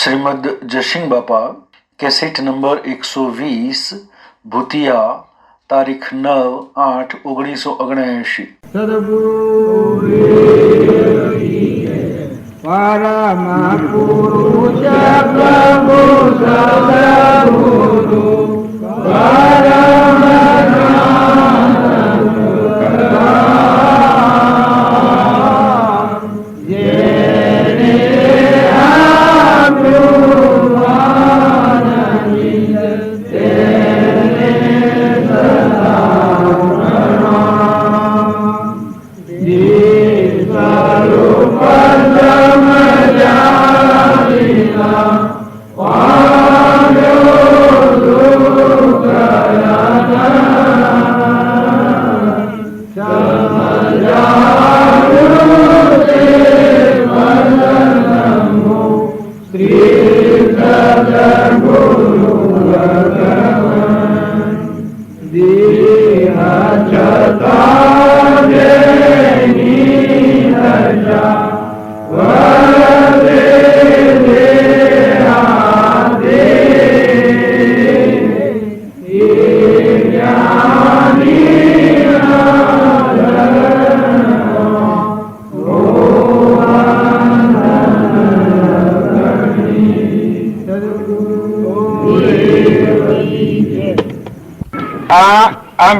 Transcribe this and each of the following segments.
श्रीमद जयसिंह बापा cassette number 120 भूतिया तारीख 9/8/1979। सद्गुरु परम पुरुष प्रभु सद्गुरु परम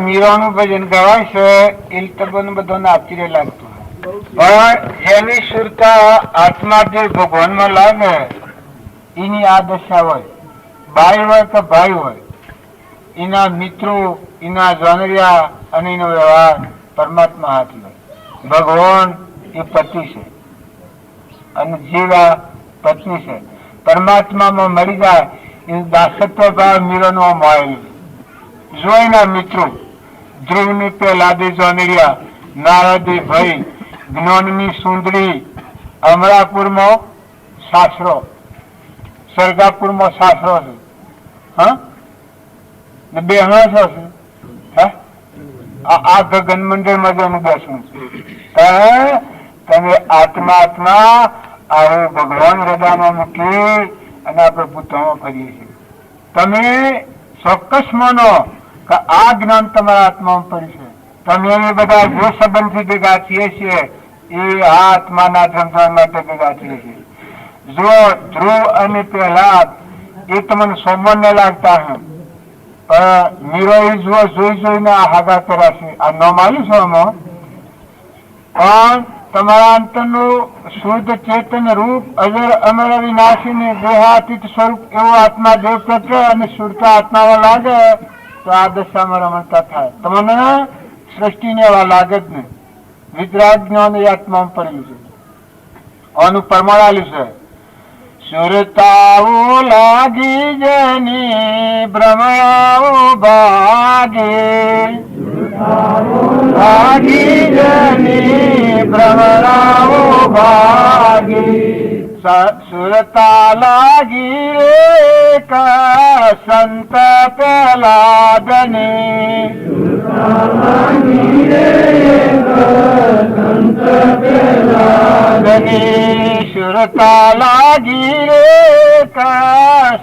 મીરાનું ભજન ગવાય છે એ તો બધાને આશ્ચર્ય લાગતું, પણ જેની સુરતા આત્મા જે ભગવાનમાં લાગે એની આ દશા હોય. ભાઈ હોય કે ભાઈ હોય, એના મિત્રો, એના જાણરિયા અને એનો વ્યવહાર પરમાત્મા હાથ લે. ભગવાન એ પતિ છે અને જીવા પત્ની છે. પરમાત્મામાં મળી જાય એ દાસત્વ ભાવ મીરાનો મળેલું. જોઈના મિત્રો ધ્રુવની પેલાદી જાણરિયા, નારદી ભાઈ, જ્ઞાનની સુંદરી, અમરાપુરમાં સાસરો, સરગાપુરમાં સાસરો છે. હા, બે હણસો છે. આ ગગન મંડળ માં જઈને બેસવું છે. તમે આત્મા આવું ભગવાન હૃદયમાં મૂકી અને આપણે ભૂતોમાં ફરીએ છીએ. તમે ચોક્કસ માનો કે આ જ્ઞાન તમારા આત્મામાં પડ્યું છે. તમે બધા જો સંબંધથી ભેગા થઈએ છીએ એ આ આત્માના સમજણ માટે ભેગા થઈએ છીએ. જો ધ્રુવ અને પ્રહલાદ એ તમને સામાન્ય લાગતા હે, પણ મીરો એ જોઈને આ હાગા કરાશે. આ ન માન્યું છે આમાં, પણ તમારા અંતરનું શુદ્ધ ચેતન રૂપ અજર અમર વિનાશી ને દેહાતીત સ્વરૂપ એવો આત્મા દેવ પ્રત્યે અને સુરતા આત્મામાં લાગે તો આ દશામાં રમણતા થાય. તમને સૃષ્ટિને એવા લાગે જ નહીં. વિતરાગ જ્ઞાન એ આત્મામાં પડેલું છે. આનું પ્રમાણ આલ્યું છે. સુરતાઓ લાગી જની ભ્રમણાઓ ભાગે, લાગી જની ભ્રમણાઓ ભાગે, સુરતા લાગી રે સંત પ્રહલાદની, સુરતા લાગી રે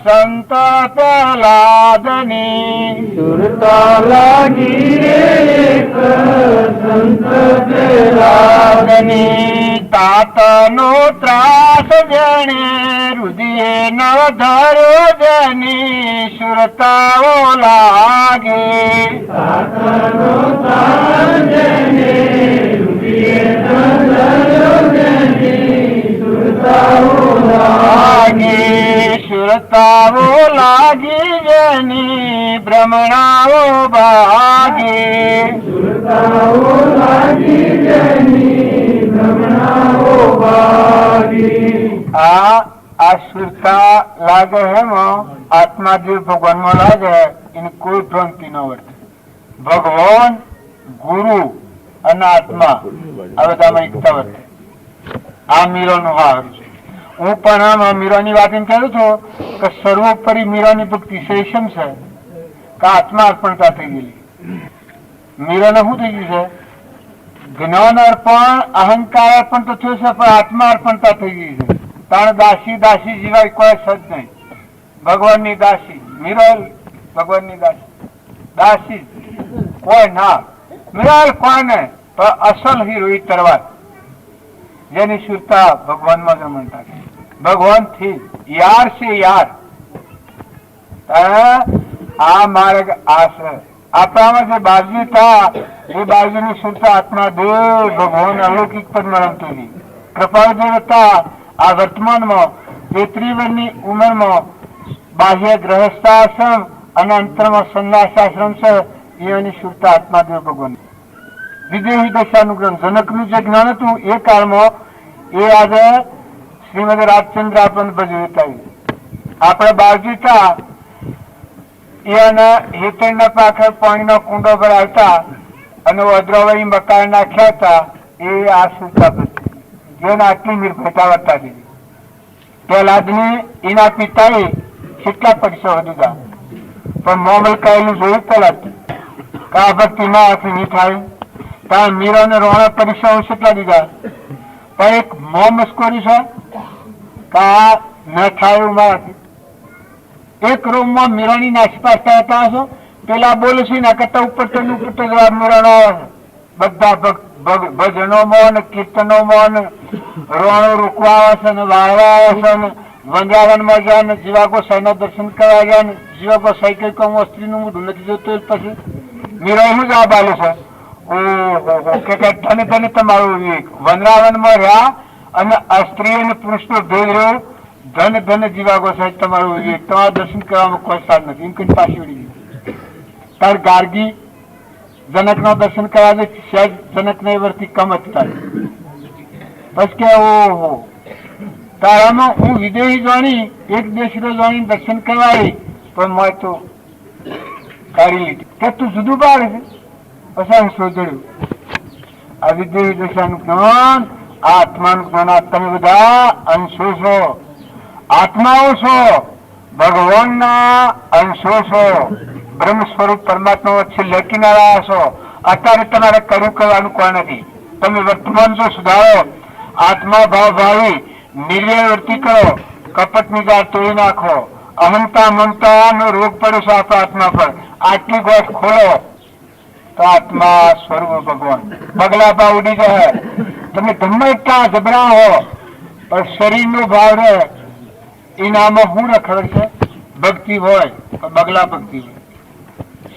સંત પ્રહલાદની, સુરતા લાગી રે સંત પ્રહલાદની. તાતનો ત્રાસ જણે રુદિએ ન ધર્યો જની સુરતાઓ લાગે, તાતનો ત્રાસ જણે રુદિએ ન ધર્યો જની સુરતાઓ લાગે, સુરતાઓ લાગી જની ભ્રમણાઓ ભાગે, સુરતાઓ લાગી જની ભ્રમણાઓ ભાગે. આ સુરતા લાગે એમાં આત્મા જે ભગવાનમાં લાગે એને કોઈ ભ્રાંતિ ન વર્તે. ભગવાન, ગુરુ અને આત્મા આ બધામાં એકતા વર્તે. આ મીરાનું હાર છે. હું પણ આમ મીરાની વાત એમ કહું છું કે સર્વોપરી મીરાની ભક્તિ શેષમ છે કે આત્મા અર્પણતા થઈ ગયેલી. મીરાને શું થઈ ગયું છે? જ્ઞાન અર્પણ, અહંકાર અર્પણ તો થયું છે, પણ આત્મા અર્પણતા થઈ ગઈ છે. તાણ દાસી દાસી સિવાય કોઈ સજ નહીં. ભગવાનની દાસી મિરલ, ભગવાનની દાસી કોઈ ના મિરલ કોને પણ અસલ હીરો ઈ તરવાર જેની સુરતા ભગવાનમાં રમણતા છે. ભગવાન થી યાર છે યાર. આ માર્ગ આ છે. આપણામાં જે બાજુ હતા એ બાજુની સુરતા આત્મા દેવ ભગવાન અલૌકિક પદમાં રમતી હતી. કૃપાળદેવ હતા આ વર્તમાનમાં એ ત્રિવર્ણની ઉંમરમાં બાહ્ય ગ્રહસ્થાશ્રમ અને અંતરમાં સંન્યાસાશ્રમ છે. એની સુરતા આત્માદેવ ભગવાન વિદેહી દશાનું ગ્રંથ જનકનું જે જ્ઞાન હતું એ કાળમાં એ આજે શ્રીમદ રાજચંદ્ર આપણને ભજવતા. આપણે બાજુ હતા એના હેતરના પાછળ પાણીનો કુંડો ભરાવતા અને વદ્રાવળી મકાન નાખ્યા હતા. એ આ સુરતા પછી જેને આટલી નિર્ભયતા વર્તા દીધી. પહેલાદની એના પિતાએ કેટલા પૈસા દીધા પણ મોમલ કહેલું જોયું પેલા કા ભક્તિ ના હાથી નહીં થાય. ત્યાં મીરા ને રોણા પરીક્ષાઓ કેટલા દીધા પણ એક મોમસ્કોરી છે કા ન થાય એવું મારાથી. એક રૂમમાં મીરાની આસપાસ થતા હશો પેલા બોલે છે ને કરતા ઉપર તો જવાબ મીરાનો આવે છે. બધા ભજનોમાં કીર્તનોમાં રોણો રોકવા આવે છે ને વાળવા આવે છે ને વંદ્રાવનમાં જાય ને જીવા ગોસાઈના દર્શન કરવા જાય ને જીવા ગોસાઈ કઈ કમ સ્ત્રીનું મોઢું નથી જોતું પછી મીરા એનું જવાબ આલે છે ઓહો કે ધને તમારું વિવેક વંદ્રાવનમાં રહ્યા અને આ સ્ત્રી અને પુરુષનો ભેદ રહ્યો. ધન ધન જીવા ગોસાઈ તમારું વિવેક તમારા દર્શન કરવામાં કોઈ સાર નથી. એમ કઈ પાછી ઉડી ગઈ. તાર ગાર્ગી જનક નો દર્શન કરવા દે સહેજ જનક ને વર્તી કમ હતા પછી કે ઓહો તારામાં હું વિદેહી જાણી એક દેશ જાણી દર્શન કરવા પણ મેં તો કાઢી લીધી કે તું જુદું પાડે છે. પછી શોધ્યું આ વિદેહી દશાનું જ્ઞાન આ આત્માનું જ્ઞાન. તમે બધા અંશો છો, આત્માઓ છો, ભગવાનના અંશો છો, બ્રહ્મ સ્વરૂપ પરમાત્મા વચ્ચે લકીને રહ્યા છો. અત્યારે તમારે કર્યું કરવાનું કોઈ નથી. તમે વર્તમાન જો સુધારો આત્મા ભાવ ભાવી નિર્વ્યય વર્તી કરો, કપટ ની જાત તોડી નાખો. અહંતા મમતા નો રોગ પડ્યો છે આપણા આત્મા પર. આટલી ગોઠ ખોલો તો આત્મા સ્વરૂપ ભગવાન પગલા ભાવ ઉડી જાય. તમે ગમે એટલા જબરા હો પણ શરીર નો ભાવ રહે એનામાં શું રખડ છે? ભક્તિ હોય તો બગલા ભક્તિ હોય,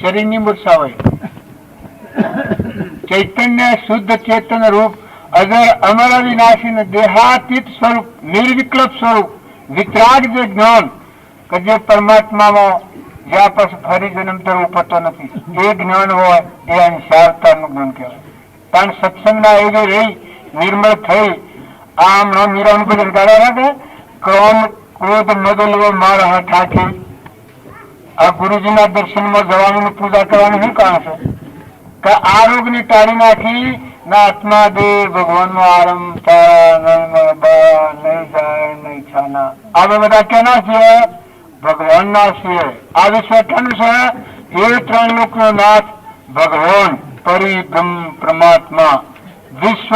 શરીર ની મૂર્છા હોય. ચૈતન્ય શુદ્ધ ચેતન રૂપ અજર અમર વિનાશી દેહાતીત સ્વરૂપ નિર્વિકલ્પ સ્વરૂપ વિતરાગ જે જ્ઞાન કે જે પરમાત્મામાં જ્યાં પછી ફરી જન્મ થવો પડતો નથી એ જ્ઞાન હોય એ અંશાવતારનું જ્ઞાન કહેવાય. કારણ સત્સંગના એવી રહી નિર્મળ થઈ આમ ન મીરાનું ભજન ગાડા રાખે ક્રોમ ક્રોધ મદલ મારા ઠાકી. આ ગુરુજીના દર્શનમાં જવાનું પૂજા કરવાનું શું કારણ છે કે આ રોગ ની ટાળી નાખી ના આત્મા દેવ ભગવાન નો આરંભ નહીં જાય નહીં છાના. આ બધા કેના છે? ભગવાન ના છે. આ વિશ્વ કેનું છે? એ ત્રણ લોક નો નાથ ભગવાન પરિબ્રહ્મ પરમાત્મા વિશ્વ.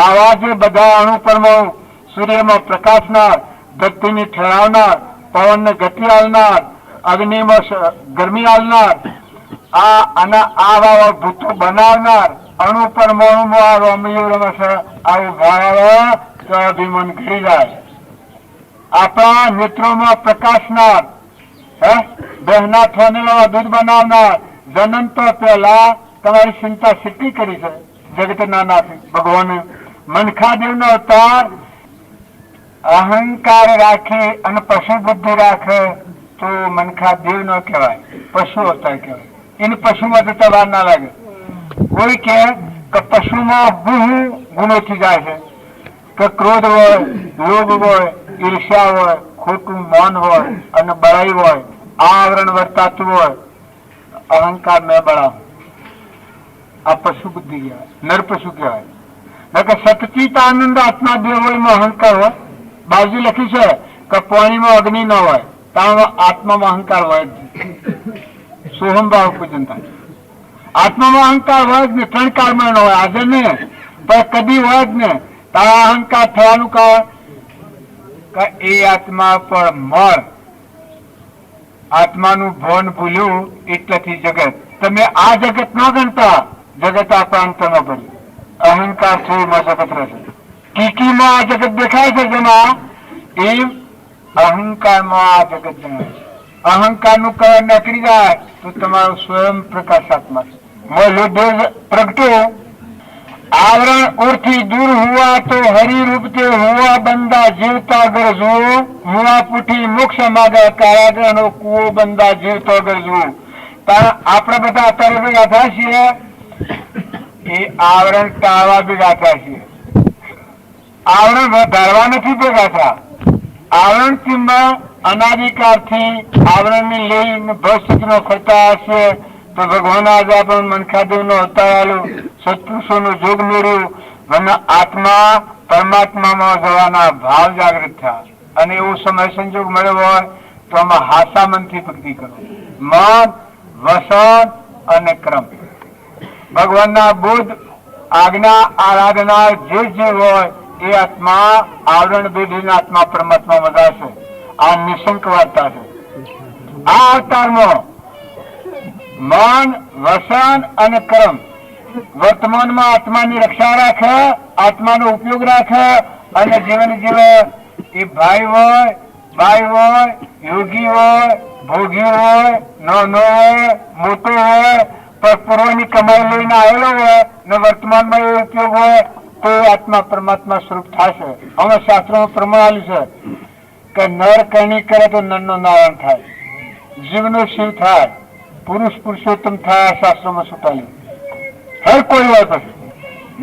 આવા જે બધા અણુ પરમાણુ સૂર્યમાં પ્રકાશનાર, ધરતીની ઠેરાવનાર, પવનને ગતિ આલનાર, અગ્નિમાં ગરમી આલનાર, આવા ભૂતો બનાવનાર, અણુ પરમાણુમાં આ રોમિયો રમે છે. આવું ભાવ તો અભિમાન ઘડી જાય. આપણા નેત્રોમાં પ્રકાશનાર, બહેના થવાને દૂધ બનાવનાર, જન્મ તો પહેલા તમારી ચિંતા કેટલી કરી છે જગત ના નાથી ભગવાન. મનખાદેવ નો અવતાર અહંકાર રાખે અને પશુ બુદ્ધિ રાખે તો મનખાદેવ નો કહેવાય, પશુ અવતાર કહેવાય. એને પશુમાં જતા વાર ના લાગે. કોઈ કે પશુમાં ગુણોથી જાય છે કે ક્રોધ હોય, લોભ હોય, ઈર્ષ્યા હોય, ખોટું મન હોય અને બળાઈ હોય, આવરણ વર્તાતું હોય. અહંકાર મેં બળાવું આ પશુ બુદ્ધિ કહેવાય, નર પશુ કહેવાય. સતચિત આનંદ આત્મા દેવમાં અહંકાર હોય. બાજુ લખ્યું છે કે પાણીમાં અગ્નિ ન હોય ત્યાં આત્મામાં અહંકાર હોય જ. સોહમ ભાવ પૂજન થાય. આત્મામાં અહંકાર હોય જ ને, ત્રણ કાળમાં ન હોય. આજે ને પણ કદી હોય જ ને તારા અહંકાર થવાનું કારણ કે એ આત્મા પર મળ, આત્માનું ભાન ભૂલ્યું એટલેથી જગત. તમે આ જગત ન ગણતા, જગત આ પ્રાંતમાં પડ્યું. અહંકાર થી જગત રહેશે. કીકીમાં આ જગત દેખાય છે જેમાં, એમ અહંકારમાં આ જગત જણાય છે. અહંકાર નું કલર નીકળી જાય તો તમારો સ્વયં પ્રકાશાત્મા છે. પ્રગટો आवरण उर्થી दूर हुआ तो हरि रूप ते हुआ बंदा जीवता गरजू, हुआ पुठी मोक्ष मागे कारागृह नो कूવો बंदा जीवतो गरजू. આપણે બધા અત્યારે ભેગા થયા છીએ એ આવરણ ટાળવા ભેગા થયા છીએ. આવરણ વધારવા નથી ભેગા થયા. આવરણ થી અનાદિકાળ થી આવરણ ને લઈને ભવિષ્ય નો ફરતા હશે તો ભગવાન આજે આપણને મનખાદેવ નો અવતાર આલ્યો, સત્પુરુષો નું જોગ મેળ્યું, મને આત્મા પરમાત્મામાં જવાના ભાવ જાગૃત થયા. અને એવો સમય સંજોગ મળ્યો હોય તો આમાં હાસા મનથી ભક્તિ કરો. મન, વસન અને ક્રમ, ભગવાનના બુદ્ધ આજ્ઞા આરાધના જે હોય એ આત્મા આવરણ બેઠીને આત્મા પરમાત્મા વધારશે. આ નિશંક વાર્તા છે. આ અવતારમાં મન, વસન અને કર્મ વર્તમાનમાં આત્માની રક્ષા રાખે, આત્માનો ઉપયોગ રાખે અને જીવન જીવે. એ ભાઈ હોય, બાઈ હોય, યોગી હોય, ભોગી હોય, નાનો હોય, મોટો હોય, પણ પૂર્વની કમાઈ લઈને આવેલો હોય ને વર્તમાનમાં એ ઉપયોગ હોય તો આત્મા પરમાત્મા સ્વરૂપ થશે. અમે શાસ્ત્રોમાં પ્રમાણ આપ્યું છે કે નર કરણી કરે તો નરનો નારાયણ થાય, જીવનો શિવ થાય, પુરુષ પુરુષોત્તમ થાય. શાસ્ત્રોમાં સુટાયું હર કોઈ હોય પછી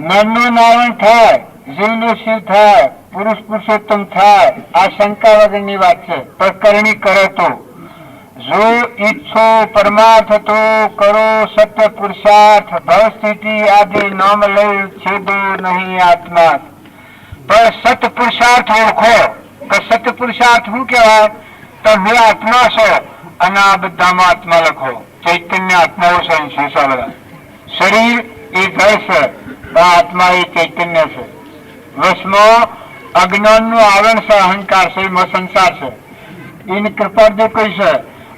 નરનો નારાયણ થાય, જીવનો શિવ થાય, પુરુષ પુરુષોત્તમ થાય. આ શંકા વગરની વાત છે. પણ કરણી કરે તો જો ઈચ્છો પરમાર્થ તો કરો સત્ય પુરુષાર્થ, ભવ સ્થિતિ આદિ નામ લઈ છેદો નહીં આત્મા. પણ સત્ય પુરુષાર્થ ઓળખો કે સત્ય પુરુષાર્થ શું કહેવાય તો મેં આત્મા છે અને આ બધામાં આત્મા લખો. ચૈતન્ય આત્માઓ છે બધા. શરીર એ ઘર છે, આત્મા એ ચૈતન્ય છે. વશમાં અજ્ઞાન નું આવરણ છે, અહંકાર છે, એમાં સંસાર છે. એની કૃપા જે કોઈ છે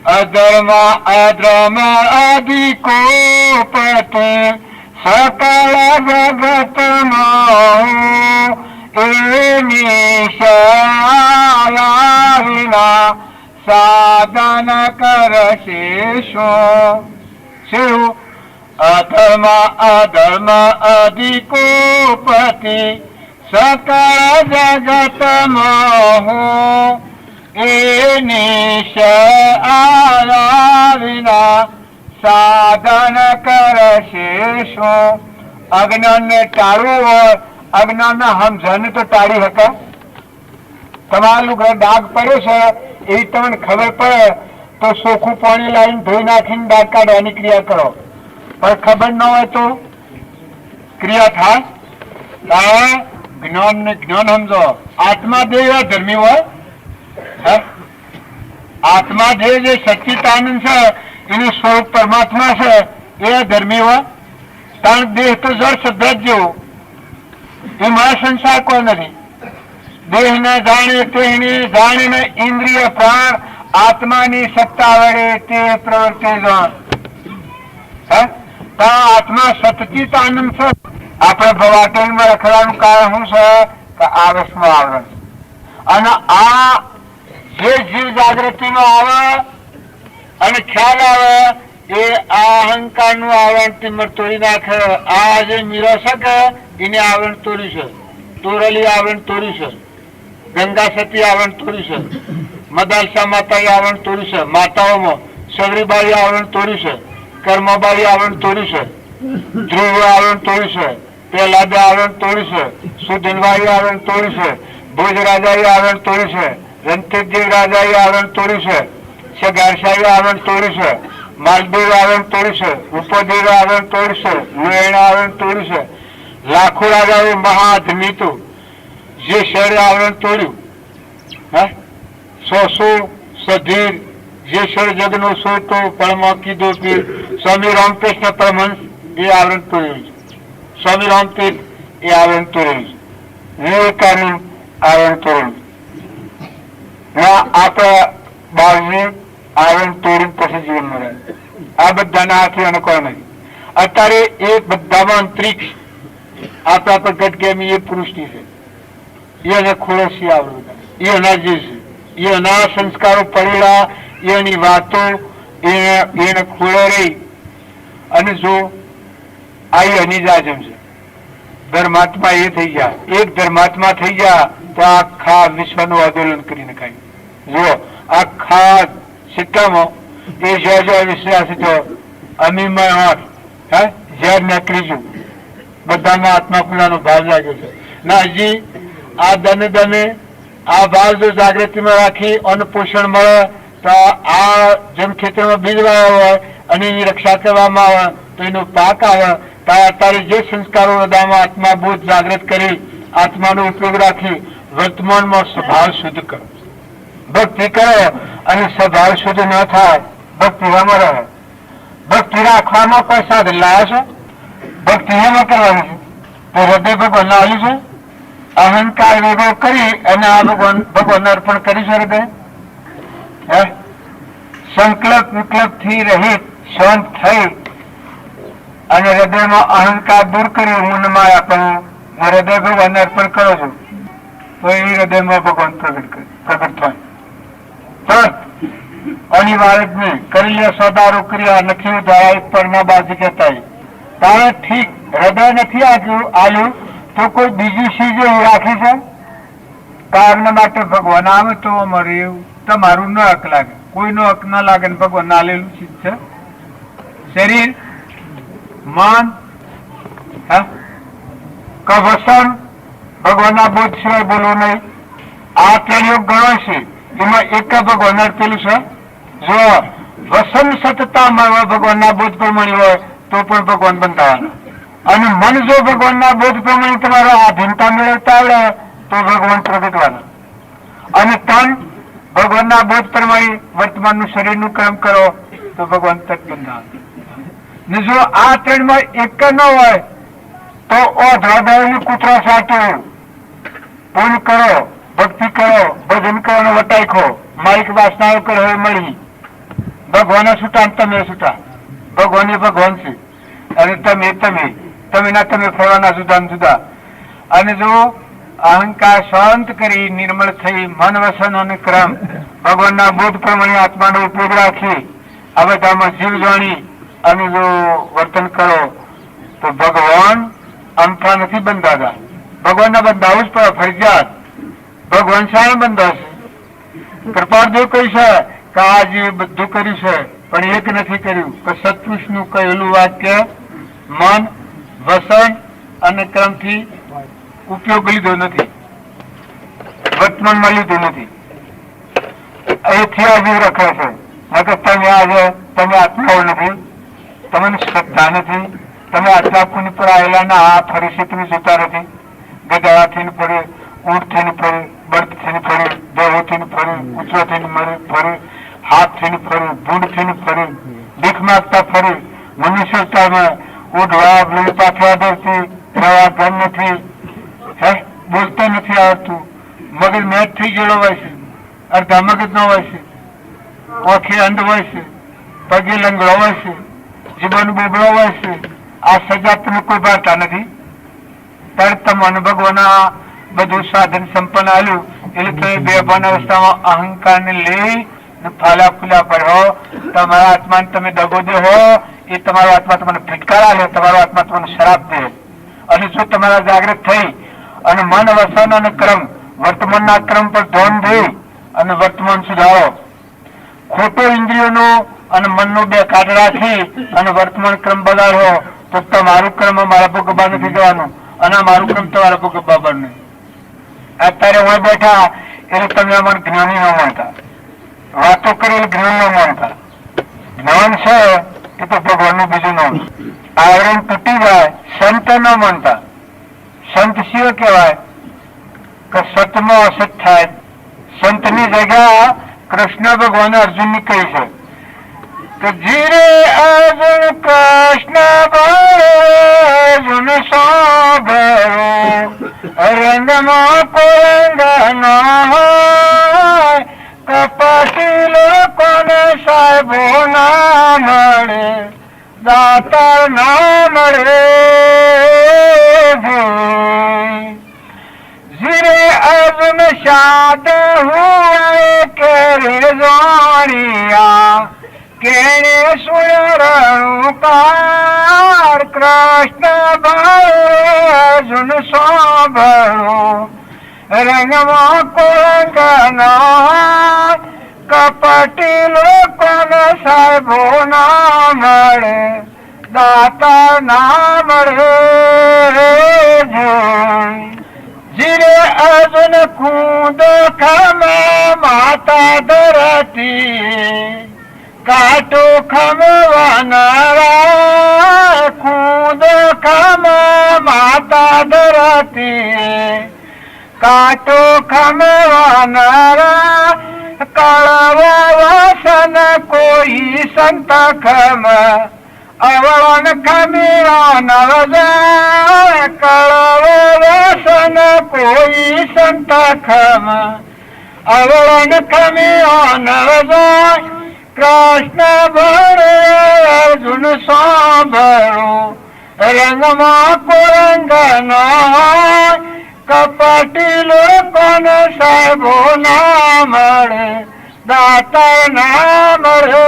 અધર્મ અધર્મ આદિ કોપતિ સકળ જગત વિના સાધન કરશે શું? અધર્મ અધર્મ આદિ કોપતિ સકળ જગત મોહ એ વિના સાધન કરશે શું? અજ્ઞાન ને ટાળવું હોય, અજ્ઞાન ને સમજણ તો ટાળી શકે. તમારું ઘર ડાઘ પડ્યો છે એવી તમને ખબર પડે તો ચોખ્ખું પાણી લાવીને ધોઈ નાખીને ડાઘ કાઢવાની ક્રિયા કરો. પણ ખબર ન હોય તો ક્રિયા થાય. જ્ઞાન ને જ્ઞાન સમજો. આત્મા દેવ ધર્મી હોય, આત્મા જે સચ્ચિદાનંદ છે એનું સ્વરૂપ પરમાત્મા છે એ ધર્મી હોય. કારણ દેહ તો જળ શબ્દ જેવું, એમાં સંસાર કોઈ નથી. દેહ ને જાણે તેને જાણીને ઇન્દ્રિય પ્રાણ આત્માની સત્તા વડે તે પ્રવૃત્તિ જાણ. આત્મા સચિત આનંદ છે. આપણે ભવાટેલમાં રખવાનું કારણ શું છે કે આરસમાં આવરણ. અને આ જે જીવ જાગૃતિ નો આવે અને ખ્યાલ આવે એ આ અહંકાર નું આવરણ તોડી નાખે. આ જે મીરો શકે એને આવરણ તોડ્યું છે. તોરલી આવરણ તોડ્યું છે, ગંગા સતી આવરણ તોડ્યું છે, મદાલસા માતા આવરણ તોડ્યું છે, માતાઓમાં સગરીબાઈ આવરણ તોડ્યું છે, કર્મબાઈ આવરણ તોડ્યું છે, ધ્રુવ આવરણ તોડ્યું છે, પ્રહલાદ આવરણ તોડ્યું છે, સુધનભાઈ આવરણ તોડ્યું છે, ભોજ રાજા આવરણ તોડ્યું છે, રણછોડદેવ રાજા આવરણ તોડ્યું છે, સગારશાહી આવરણ તોડ્યું છે, માલદેવ આવરણ તોડ્યું છે, ઉપદેવ આવરણ તોડ્યું છે, લુએણ આવરણ તોડ્યું છે. લાખો રાજાઓ મહાધમીતું જે શહેર આવરણ તોડ્યું. સો સધીર જે શર જગનો સોતો પળમાં કીધો પીર સ્વામી રામકૃષ્ણ પરમહંસ એ આવરણ તોડ્યું છે. સ્વામી રામતીર્થ એ આવરણ તોડ્યું છે. વિવેકાનંદ આવરણ તોડ્યું. આપણા બાળને આવરણ તોડીને પછી જીવન મળે. આ બધાના હાથે અને કોઈ નહીં. અત્યારે એ બધામાં અંતરિક્ષ આપણા પર ઘટ કેમ એ પુરુષની છે. એને ખોળસી આવડું એના જે છે એના સંસ્કારો પડેલા એની વાતો એને ખોળે રહી. અને જો આ એની જ આજમ છે. ધર્માત્મા એ થઈ ગયા, એક ધર્માત્મા થઈ ગયા તો આખા વિશ્વનું આંદોલન કરી નખાય. જો આખા સિક્કામાં એ જ્યાં વિશ્વાસ હતો અમીમાં હોત ઝેર નીકળીજું બધામાં આત્મા ખુલ્લાનો ભાવ લાગ્યો છે. ના હજી આ દમે દમે આ ભાવ જો જાગૃતિમાં રાખી અન્ન પોષણ મળે તો આ જેમ ખેતરમાં બીજ વાવ્યા હોય અને એની રક્ષા કરવામાં આવે તો એનો પાક આવે. અત્યારે જે સંસ્કારો હૃદયમાં આત્મા બોધ જાગૃત કરી આત્માનો ઉપયોગ રાખી વર્તમાનમાં સ્વભાવ શુદ્ધ કરો. ભક્તિ કરો અને સ્વભાવ શુદ્ધ ન થાય ભક્તિ એમાં રહે. ભક્તિ રાખવામાં કોઈ સાધન લાયા છે? ભક્તિ એમાં કરવાની છે તો હૃદય ભગવાન આવ્યું છે. અહંકાર વેગો કરી અને આ ભગવાન અર્પણ કરી છે હૃદય. સંકલ્પ વિકલ્પ થી રહિત શાંત થઈ અને હૃદયમાં અહંકાર દૂર કરી મનમાં આપણું હૃદય ભગવાન અર્પણ કરો છો તો એ હૃદયમાં ભગવાન પ્રગટ થાય. અનિવાર્ય જ નહીં કરી સોદારો કર્યા નથી દ્વારા એક પર ના બાજુ કહેતા તારે ઠીક હૃદય નથી આલ્યું તો કોઈ બીજી ચીજ એવું રાખી છે કારણ માટે ભગવાન આવે તો અમારે એવું તમારું ન હક લાગે. કોઈનો હક ના લાગે ને ભગવાન આલેલું ચીજ છે. શરીર મન વસન ભગવાનના બોધ સિવાય બોલવું નહીં. આ ત્રણ ગણો છે એમાં એક ભગવાન અર્પેલું છે. જો વસન સતતામાં ભગવાનના બોધ પ્રમાણે હોય તો પણ ભગવાન બંધાવાના. અને મન જો ભગવાનના બોધ પ્રમાણે તમારો આધીનતા મેળવતા આવડે તો ભગવાન પ્રગટવાના. અને તન ભગવાનના બોધ પ્રમાણે વર્તમાનનું શરીરનું કર્મ કરો તો ભગવાન તક બંધાવાના. ને જો આ ત્રણમાં એક ન હોય તો ધરાધારેલું કૂતરા સાચો પૂન કરો, ભક્તિ કરો, ભજન કરો અને વટાઈખો માઇક વાસનાઓ કરો હવે મળી ભગવાન છૂટા તમે છૂટા. ભગવાન એ ભગવાન છે અને તમે ના તમે ફરવાના જુદા જુદા. અને જો અહંકાર શાંત કરી નિર્મળ થઈ મન વસન અને ક્રમ ભગવાનના બોધ પ્રમાણે આત્માનો ઉપયોગ રાખી આ બધામાં જીવ જાણી અને જો વર્તન કરો તો ભગવાન અમથા નથી બંધાતા. ભગવાનના બંધાવું જ પડે ફરજિયાત. ભગવાન સામે બંધાશે. કૃપાળદેવ કહી છે કે આજે બધું કર્યું છે પણ એક નથી કર્યું કે સત્પુરુષનું કહેલું વાક્ય મન વસન અને ક્રમથી ઉપયોગ લીધો નથી, વર્તમાનમાં લીધું નથી. એથી આજે રખે છે. તમે આજે તમે આત્માઓ નથી, તમને શ્રદ્ધા નથી, તમે આત્મા પુણ્ય પર આવેલા ના આ ફરી છે તમે જોતા નથી. ગધા થઈને ફરે, ઊંટ થઈને ફરે, બળદ થઈને ફરે, દેવો થઈને ફરે, કૂતરો થઈને ફરે, હાથ થઈને ફરે, ભૂંડ થઈને ફરે, ભીખ માગતા ફરે. મનુષ્યતામાં ઓઢવા બ્લડ પાથવા દરથી રવા ગમ નથી, બોલતા નથી આવડતું, મગજ મેચ થઈ ગયેલો હોય છે, અડધા મગજ નો હોય છે, ઓખે અંધ હોય છે, પગે લંગડો હોય છે, જીવન બોબડો હોય છે. આ સજા તમે કોઈ ભાતા નથી. ત્યારે તમને ભગવાન બધું સાધન સંપન્ન આવ્યું એટલે તમે બેભાન અવસ્થામાં અહંકાર ને લઈ ફાલા ફૂલા પડો. તમારા આત્મા તમે દગો દે હો એ તમારો આત્મા તમને ફિટકારા લે, તમારો આત્મા તમને શરાબ દે. અને જો તમારા જાગૃત થઈ અને મન વસન અને ક્રમ વર્તમાનના ક્રમ પર ધ્યાન દે અને વર્તમાન સુધારો, ખોટો ઇન્દ્રિયોનો અને મનનો બે કાઢ રાખી અને વર્તમાન ક્રમ બગાડો તો તમારું ક્રમ મારા ભોગવવા નથી જવાનું અને મારું ક્રમ તમારા ભોગવવા નહીં. અત્યારે હું બેઠા એટલે તમે અમારે જ્ઞાની ન માનતા, વાતો કરેલ જ્ઞાન ન માનતા. જ્ઞાન છે એ તો ભગવાનનું બીજું નામ. આવરણ તૂટી જાય સંત ન માનતા. સંત શિવ કહેવાય કે સતમાં અસત થાય. સંતની જગ્યા કૃષ્ણ ભગવાન અર્જુન ની કહી છે કે જીરે અર્જુન કૃષ્ણ અર્જુન સાગરો રંગમાં કોંગ ન હોય કપટી લોકોને સાહેબો ના મળે, દાતાર ના મળે. જીરે અર્જુન શાદ હુએ કેરે જાણિયા, કેણે સુરણુકાર કૃષ્ણ ભાઈ અર્જુન સાંભળો. રંગમાં કોંગના કપટી લોકોને સાહેબો ના મળે, દાતા ના મળે. જીરે અર્જુન કૂદો ખમે માતા ધરતી, કાટો ખમવાનારા કૂદો ખમે માતા ધરતી, કાટો ખમવાનારા કળવો વાસન કોઈ સંત ખમ, અવળન ખમીરા નવજા. કળવો વાસન કોઈ સંત ખમ, અવળન ખમીરા નવજા. કૃષ્ણ ભરે અર્જુન સાંભળો, રંગમાં કોરંગનો કપટી લોકોને સાહેબો ના મળે, દાતા ના મળે.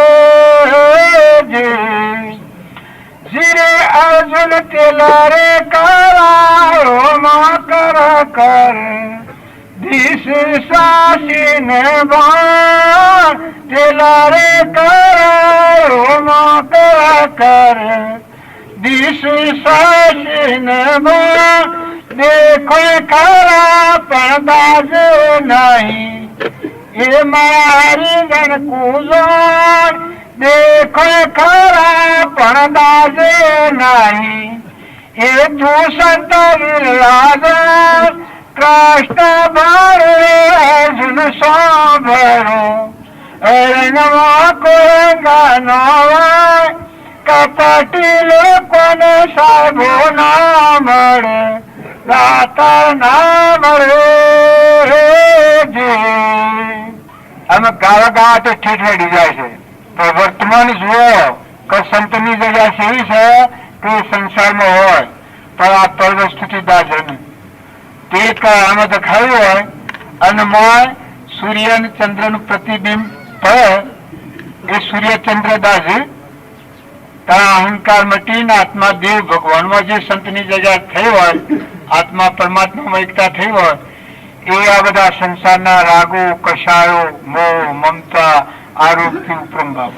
જીરે અર્જુન તેલારે કરાળોમાં કર કર, દિશ સાસીને બાણ તેલારે કરાળોમાં કર કર, દિશ સાસીને બાણ. દેખો ખરા પણ બાજે નહીં, એ મારી જન કુજોડ. દેખો ખરા પણ બાજે નહીં, એ તું સંત વિરાજ. કૃષ્ણ ભરે અર્જુન સાંભળો, રંગમાં કોંગનો કપટી લોકોને સાહેબો ના મળે, દાતા ના મળે. અમે ગાવા ગાવા તો ઠેઠ હેડી જાય છે, તો વર્તમાન જુઓ કે સંતની જગ્યા એવી છે કે સંસારમાં હોય પણ આ પર વસ્તુથી દાજ નહીં. તે આમાં દેખાયું હોય અને મોય સૂર્ય અને ચંદ્ર નું પ્રતિબિંબ પડે, એ સૂર્યચંદ્ર દાસ તારા અહંકાર મટીને આત્મા દેવ ભગવાનમાં જે સંતની જગ્યા થઈ હોય, આત્મા પરમાત્મામાં એકતા થઈ હોય, એ આ બધા સંસારના રાગો, કષાયો, મોહ, મમતા, આરોપથી ઉપરમ ભાવ.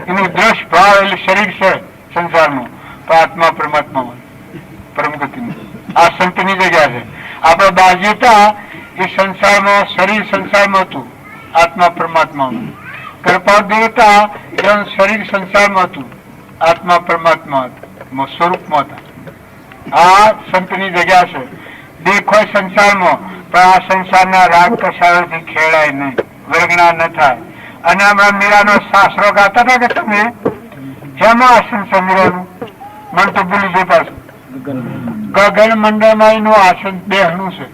એનું દ્રશ ભાવ એટલે શરીર છે સંસારનું, તો આત્મા પરમાત્મામાં પરમ ગતિનું આ સંતની જગ્યા છે. આપણે બાજ્યતા એ સંસારમાં, શરીર સંસારમાં હતું, આત્મા પરમાત્મામાં. કૃપા દેવતા એનું શરીર સંસારમાં હતું, આત્મા પરમાત્મા હતા, સ્વરૂપમાં હતા. આ સંતની જગ્યા છે. દેખો સંસારમાં પણ આ સંસારના રાગ કસાયોથી ખેડાય નહીં, વર્ગણા ન થાય. અને હમણાં મીરાનો શાસ્ત્રો ગાતા હતા કે તમે જેમાં આસન છે મીરાનું, મન તો ભૂલી ગયું પાછું. ગગન મંડળમાં એનું આસન બેહણું છે,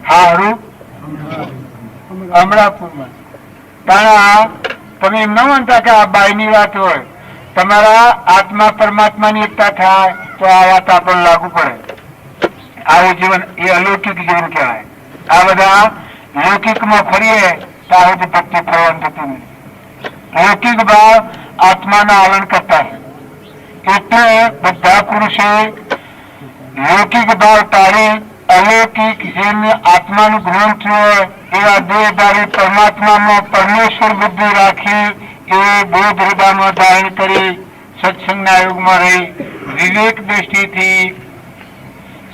હારું અમરાપુરમાં. પણ તમે એમ ના માનતા કે આ બાયની વાત હોય, તમારા આત્મા પરમાત્માની એકતા થાય તો આ વાત આપણને લાગુ પડે. આવું જીવન એ અલૌકિક જીવન કહેવાય. આ બધા લૌકિકમાં ફરીએ તો આવી ભક્તિ ફરવાનું થતું નથી. લૌકિક ભાવ આત્માના આવરણ કરતા છે, એટલે બધા પુરુષે લૌકિક ભાવ તારી અલૌકિક જેમ આત્માનું જ્ઞાન થયું હોય એવા દેહધારી પરમાત્મામાં પરમેશ્વર બુદ્ધિ રાખી એ બોધ હૃદયમાં ધારણ કરી સત્સંગના યુગમાં રહી વિવેક દ્રષ્ટિથી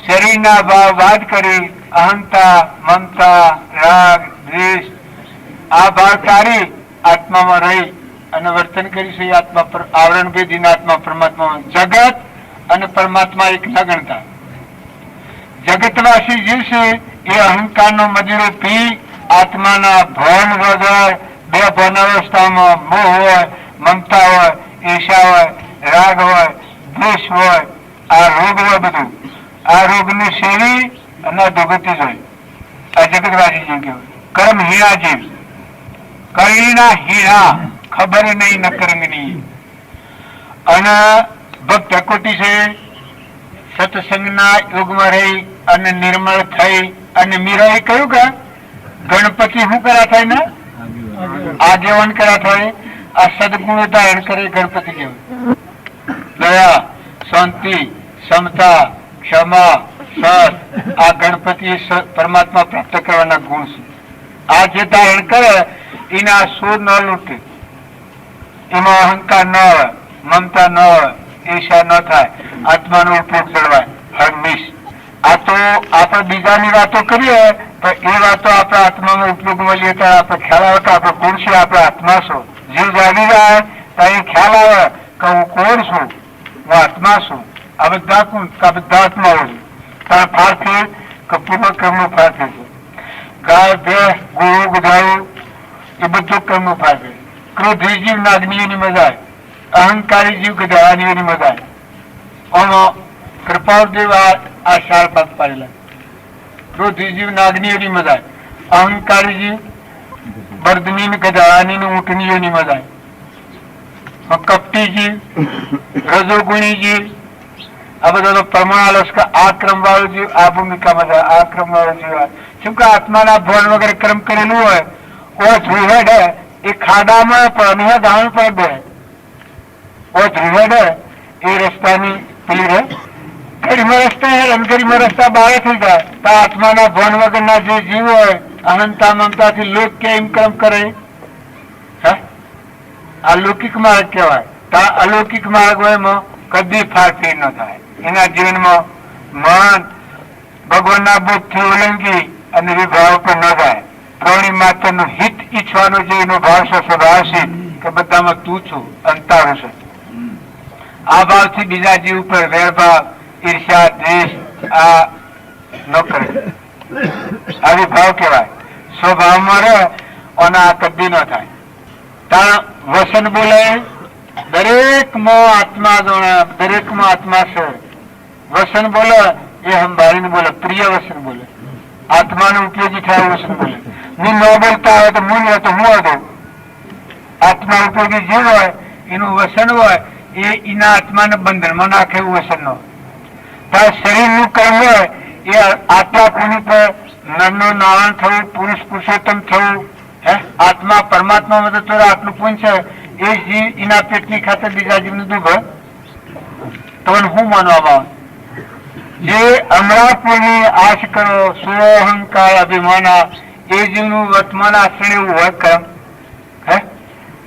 શરીરના ભાવ બાદ કરી અહંતા, મમતા, રાગ, દ્વેષ આ ભાવ તારી આત્મામાં રહી અને વર્તન કરીશું. એ આત્મા પર આવરણ ભેદીને આત્મા પરમાત્મા, જગત અને પરમાત્મા એક ન ગણતા. જગતવાસી જીવશે એ અહંકારનો મદિરો પી આત્માના ભવન વગર બે ભવન અવસ્થામાં મોહ હોય, મમતા હોય, ઈર્ષા હોય, રાગ હોય, દ્વેષ હોય, આ રોગ હોય. બધું આ રોગની શેરી અને દુર્ગતિ જ હોય. આ જગતવાસી જીવ કહેવાય. કર્મ હીણા જીવ, કરણીના હીણા ખબર નહીં નકરંગની. અને ભક્ત કોટી છે સત્સંગના યુગમાં રહી અને નિર્મળ થઈ. અને મીરાએ કહ્યું કે ગણપતિ શું કર્યા થાય ને આગેવાન કર્યા થાય. આ સદગુણ ધારણ કરે ગણપતિ કેવું. દયા, શાંતિ, સમતા, ક્ષમા, સત આ ગણપતિ પરમાત્મા પ્રાપ્ત કરવાના ગુણ છે. આ જે ધારણ કરે એના સુર ન લૂંટે, એમાં અહંકાર ન હોય, મમતા ન હોય, ઈર્ષા ન થાય, આત્માનો ઉપયોગ જળવાય હંમેશ. આ તો આપણે બીજાની વાતો કરીએ તો એ વાતો આપણા આત્માનો ઉપયોગમાં લઈએ ત્યારે આપણે ખ્યાલ આવે કે આપણે કોણ છે, આપણે આત્મા છું. જીવ જાગી જાય તો એ ખ્યાલ આવે કે હું કોણ છું, હું આત્મા છું. આ બધા કોણ? આ બધા આત્માઓ છે. તારા ફાળથી કે પૂર્વ કર્મનું ફાળથી છે. ગાય, ભેંસ, ગોળું, ગધાયું એ બધું કર્મનું ફાળથી. ક્રોધી જીવ નાગનીઓની મજા આવે, અહંકારી જીવ ગધાવાનીઓની મજા આવે. આમાં કૃપાળદેવ આ શાળ પાક પાડેલા. ક્રોધી જીવ નાગનીઓની મજા આવે, અહંકારી જીવ બર્દની ગધાવાની ઊંટનીઓની મજા આવે. કપટી જીવ, રજોગુણી જીવ આ બધા પ્રમાણ આ ક્રમ વાળો જીવ આ ભૂમિકામાં જાય, આ ક્રમ વાળો જીવ. શું કે આત્માના ભણ વગેરે કર્મ કરેલું હોય ઓ ધ્રુહેડ એ ખાડામાં પણ ગામ પર બે ઓ ધ્રુહેડ એ રસ્તાની પેલી રહે ઘડીમાં રસ્તા હે ઘડીમાં રસ્તા બહાર થઈ જાય. તો આત્માના ભણ વગરના જે જીવ હોય અનંતા મમતાથી લોક કેમ કર્મ કરે આ લૌકિક માર્ગ કહેવાય. તો અલૌકિક માર્ગ હોય એમાં કદી ફારફેર ન થાય. એના જીવનમાં મન ભગવાનના બોધથી ઓળંગી અને વિભાવ પર ન જાય. પ્રાણી માત્રનું હિત ઈચ્છવાનો જે એનો ભાવ છે સ્વભાવ છે કે બધામાં તું છું અંતારું છે. આ ભાવથી બીજા જીવ ઉપર વેરભાવ, ઈર્ષ્યા, દ્વેષ આ ન કરે. આ વિભાવ કહેવાય. સ્વભાવમાં રહે અને આ કદી ન થાય. ત્યાં વસન બોલે દરેકમાં આત્મા દરેકમાં આત્મા છે. વસન બોલે એ સંભાળીને બોલે, પ્રિય વસન બોલે, આત્માને ઉપયોગી થાય વસન બોલે. હું ન બોલતા હોય તો હું તો હું હતો. આત્મા ઉપયોગી જીવ હોય એનું વસન હોય એ એના આત્માને બંધનમાં નાખે એવું વસન ન હોય. તાર શરીરનું કર્મ હોય એ આત્મા પુરુષ પર નરનું નારાયણ થવું, પુરુષ પુરુષોત્તમ થવું, આત્મા પરમાત્મા મદદ આટલું પુણ્ય છે એ જીવ એના પેટની ખાતર બીજા જીવનું દુઃખ તો હું માનવામાં જે અમરાપુરની આશ કરો સ્વ અહંકાર અભિમાના એ જીવનું વર્તમાન આચરણ એવું હોય કર્મ.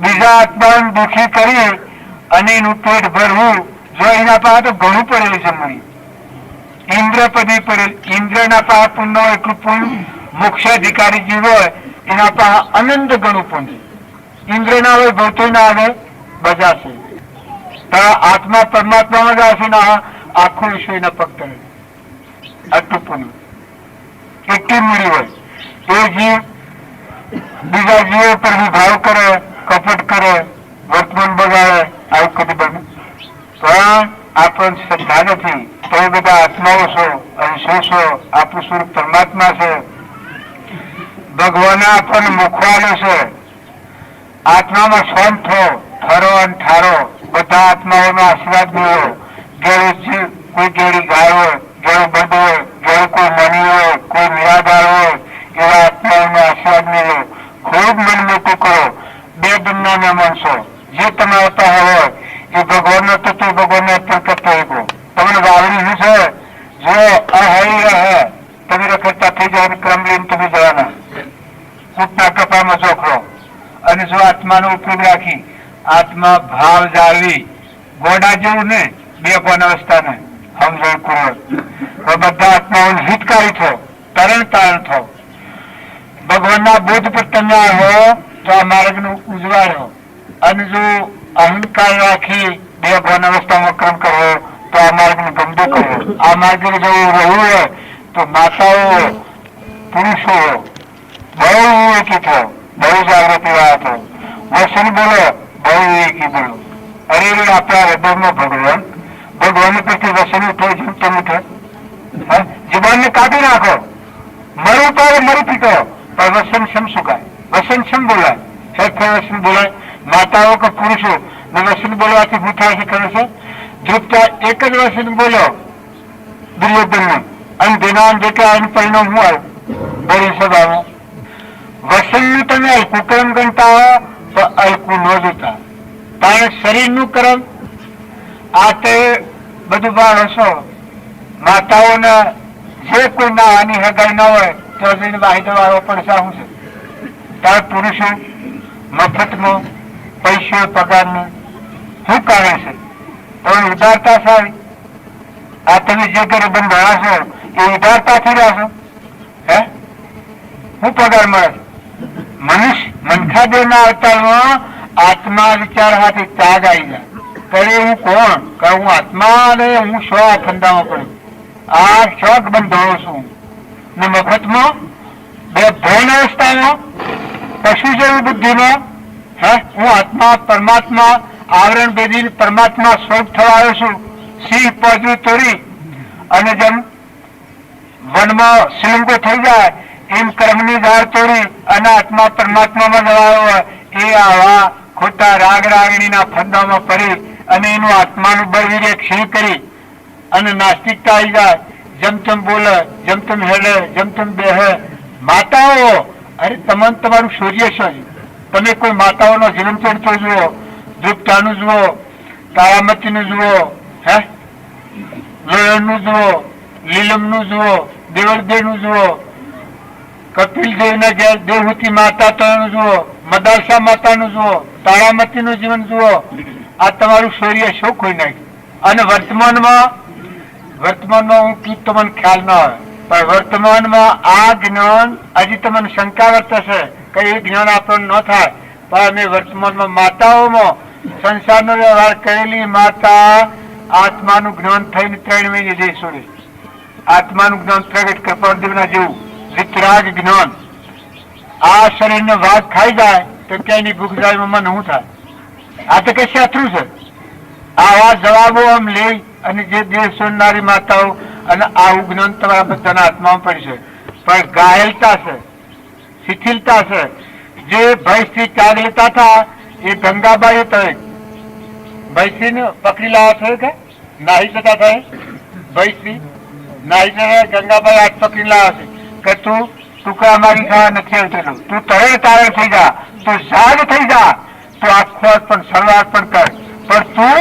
બીજા આત્માને દુઃખી કરી અને એનું પેટ ભરવું જો એના પાસે તો ઘણું પડેલું છે. મળી ઇન્દ્રપદી પડેલ, ઇન્દ્રના પાસે પુણ્ય એટલું પુણ્ય, મોક્ષાધિકારી જીવ હોય એના પાસે અનંત ઘણું પુણ્ય. ઇન્દ્ર ના હોય ભૌતો ના આવે બજાશે. આત્મા પરમાત્મામાં જ આવશે ને આખું વિશ્વ એના ભક્ત આટલું પુણ્ય એટલી મળી હોય. એ જીવ બીજા જીવો પર વિભાવ કરે, કપટ કરે, વર્તમાન બગાડે આવું કદી બને. પણ આપણને શ્રદ્ધા નથી તો એ બધા આત્માઓ છો, અંશો છો, આપણું સ્વરૂપ પરમાત્મા છે. ભગવાને આપણને મુખવાનું છે. આત્મામાં શાંત થો, ઠરો અને ઠારો. બધા આત્માઓનો આશીર્વાદ મેળવો. ગેળું જીવ, કોઈ ગેળી ગાય હોય, ગેળું બદ હોય, ગેળું કોઈ મની હોય, કોઈ નિરાધાર હોય, એવા આત્માઓનો આશીર્વાદ મેળવો. ખૂબ મન મોટું કરો. બે દુનિયાના માણસો જે તમારા પાસે હોય એ ભગવાનનો તત્વ ભગવાનને અર્પણ કરતા શકો. તમને વાવડી શું છે જો અહરી રહે તમે રખડતા થઈ જાય ક્રમ લઈને તમે જવાના કૂટના કપામાં ચોખરો. અને જો આત્માનો ઉપયોગ રાખી આત્મા ભાવ જાળવી ગોડા જેવું ને બે પણ અવસ્થાને સમજણ પૂર્વક બધા આત્માઓને હિતકારી થો, તરણ તારણ થો. ભગવાનના બોધ પર તમે હો તો આ માર્ગને ઉજવાડો. અને જો અહંકાર રાખી બે ભણ અવસ્થામાં ક્રમ કરવો તો આ માર્ગને ગમતો કરવો. આ માર્ગે જો રહેવું હોય તો માતાઓ પુરુષો બહુ વિવેકી થો, બહુ જાગૃતિ વાળા થો. વસન બોલો બહુ વિવેકી બોલો. અરે આપણા હૃદયમાં ભગવાન પ્રત્યે વસન ઉઠો જીવતમ ઉઠે. જીવનને કાઢી નાખો, મરું તો મરી પીટો, પણ વસન શમ શું ગાય? વસન શમ બોલાય? સરખા વસન બોલાય? માતાઓ કે પુરુષો ને વસન બોલવાથી શું થાય છે ખબર છે? દ્રુપદા એક જ વસન બોલ્યો દુર્યોધન અને તેના જેટલા એનું પરિણામ શું આવ્યું? બળી સભામાં વસન નું તમે હલકું કર્મ ગણતા હો તો હલકું ન જોતા. કારણ શરીર નું કર્મ આ તે બધું બહાર હશો. માતાઓને જે કોઈ નાની હગાઈ ના હોય તો જઈને વાહિદો વાળો પડશે. શું છે તાર પુરુષો મફતમાં પૈસા પગારનું શું કારણ છે? તમે ઉદારતા સારી. આ તમે જે ઘરે બંધાયા છો એ ઉદારતાથી રહ્યા છો. હે શું પગાર મળે? મનુષ્ય મનખાદેવ ના અવતારમાં આત્મા વિચાર હાથે ત્યાગ આવી જાય. કરે હું કોણ? કે હું આત્મા અને હું શો આ ખંડામાં પડ્યું. આ શોખ બંધાવો છું ને મફતમાં બે ભૌન અવસ્થામાં પશુ જેવી બુદ્ધિમાં હું આત્મા પરમાત્મા આવરણ ભેદી પરમાત્મા સ્વરૂપ થવા આવ્યો છું. સિંહ પોજવી તોડી અને જેમ વનમાં શિલંગો થઈ જાય એમ કર્મની ધાર તોડી અને આત્મા પરમાત્મામાં જવાયો હોય એ આવા ખોટા રાગ રાગણીના ફંદામાં પડી અને એનું આત્માનું બળવીર્ય ક્ષીણ કરી અને નાસ્તિકતા આવી જાય. જેમ તેમ બોલે, જેમ તેમ હેડે, જેમ તેમ બેહે. માતાઓ અરે તમને તમારું શૌર્ય છે. તમે કોઈ માતાઓનો જન્મ ચડતો જુઓ, દ્રુપદાનું જુઓ, તારામતીનું જુઓ, લોયણનું જુઓ, લીલમનું જુઓ, દેવળદેવનું જુઓ, કપિલદેવના ઘેર દેવહૂતિ માતા તોનું જુઓ, મદાલસા માતાનું જુઓ, તારામતીનું જીવન જુઓ. આ તમારું શૌર્ય શું ખોઈ નાખ્યું? અને વર્તમાનમાં હું કીધું તમને ખ્યાલ ના હોય પણ વર્તમાનમાં આ જ્ઞાન હજી તમને શંકા વર્તશે કે એ જ્ઞાન આપણને ન થાય. પણ અમે વર્તમાનમાં માતાઓમાં સંસારનો વ્યવહાર કરેલી માતા આત્માનું જ્ઞાન થઈને 3 મહિને જઈ છોડે. આત્માનું જ્ઞાન પ્રગટ કૃપાદેવના જેવું વિતરાગ જ્ઞાન. આ શરીરનો ભાગ ખાઈ જાય તો ક્યાંયની ભૂખ જાય મન શું થાય? આ તો કઈ શત્રુ છે. આવા જવાબો આમ લઈ અને જે દેહ છોડનારી માતાઓ અને આવું જ્ઞાન તમારા બધાના હાથમાં પડશે. પણ ઘાયલતા છે, શિથિલતા છે. જે ભયથી ત્યાગ લેતા હતા એ ગંગાબાઈ હતા. ભયથી ને પકડી લાવવા થયો કે નાહી જતા થાય ભયથી નાહી જતા ગંગાબાઈ હાથ પકડી લાવે છે કે તું ટુકડા મારી ખાવા નથી આવતો. તું તરણ તારણ થઈ જા, તું સાગ થઈ જા, તું આખો પણ શરૂઆત પણ કર. પણ તું